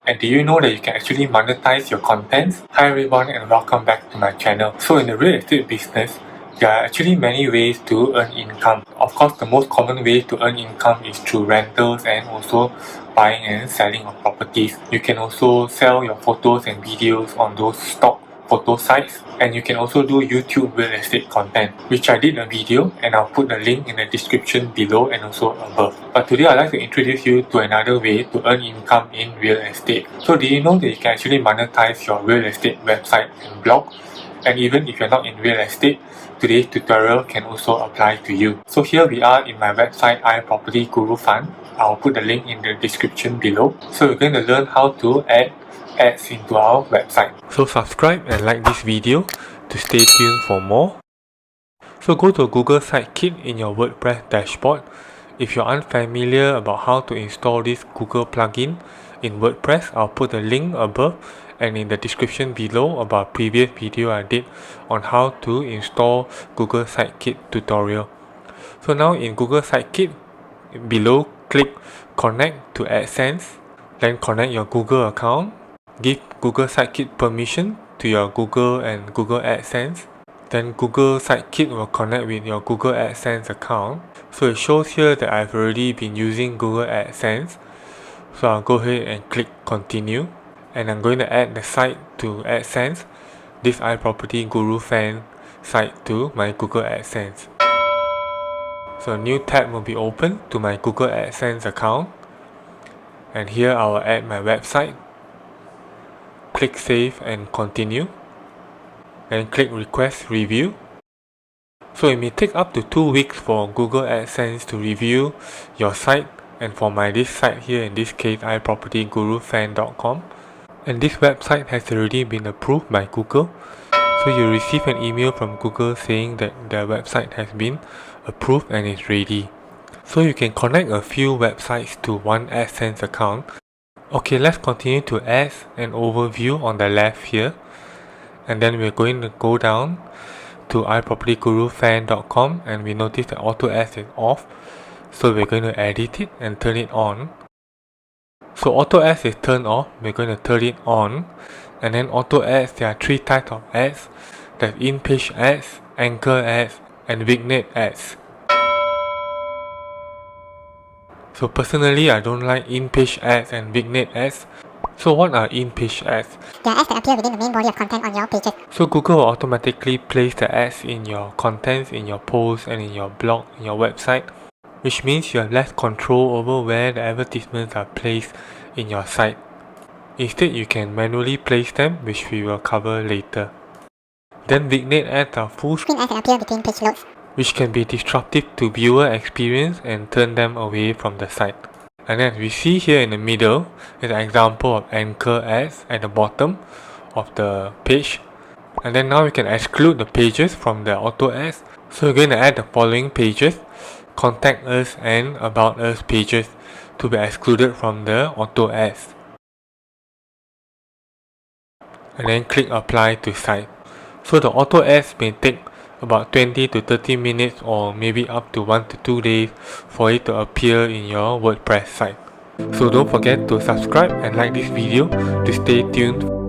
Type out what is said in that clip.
And do you know that you can actually monetize your contents? Hi everyone and welcome back to my channel. So in the real estate business, there are actually many ways to earn income. Of course, the most common way to earn income is through rentals and also buying and selling of properties. You can also sell your photos and videos on those stock photo sites, and you can also do YouTube real estate content, which I did a video and I'll put the link in the description below and also above. But today I'd like to introduce you to another way to earn income in real estate. So do you know that you can actually monetize your real estate website and blog? And even if you're not in real estate, today's tutorial can also apply to you. So here we are in my website iProperty Guru Fund. I'll put the link in the description below. So we're going to learn how to add ads into our website. So subscribe and like this video to stay tuned for more. So go to Google Sitekit in your WordPress dashboard. If you're unfamiliar about how to install this Google plugin in WordPress, I'll put the link above and in the description below about previous video I did on how to install Google Sitekit tutorial. So now in Google Sitekit, below click connect to AdSense, then connect your Google account. Give Google Sitekit permission to your Google and Google AdSense. Then Google Sitekit will connect with your Google AdSense account. So it shows here that I've already been using Google AdSense. So I'll go ahead and click continue. And I'm going to add the site to AdSense, this iProperty Guru Fan site to my Google AdSense. So a new tab will be open to my Google AdSense account. And here I will add my website. Click save and continue, and click request review. So it may take up to 2 weeks for Google AdSense to review your site, and for this site here, in this case iPropertyGuruFan.com, and this website has already been approved by Google. So you receive an email from Google saying that the website has been approved and is ready. So you can connect a few websites to one AdSense account. Okay, let's continue to add an overview on the left here, and then we're going to go down to iPropertyGuruFan.com, and we notice that auto ads is off, so we're going to edit it and turn it on. So auto ads is turned off, we're going to turn it on. And then auto ads, there are 3 types of ads. There's in-page ads, anchor ads, and vignette ads. So personally, I don't like in-page ads and vignette ads. So what are in-page ads? They are ads that appear within the main body of content on your pages. So Google will automatically place the ads in your contents, in your posts, and in your blog, in your website, which means you have less control over where the advertisements are placed in your site. Instead, you can manually place them, which we will cover later. Then vignette ads are full Screen ads that appear between page loads, which can be disruptive to viewer experience and turn them away from the site. And as we see here in the middle is an example of anchor ads at the bottom of the page. And then now we can exclude the pages from the auto ads. So we're going to add the following pages: contact us and about us pages to be excluded from the auto ads. And then click apply to site. So the auto ads may take about 20 to 30 minutes or maybe up to 1 to 2 days for it to appear in your WordPress site. So don't forget to subscribe and like this video to stay tuned.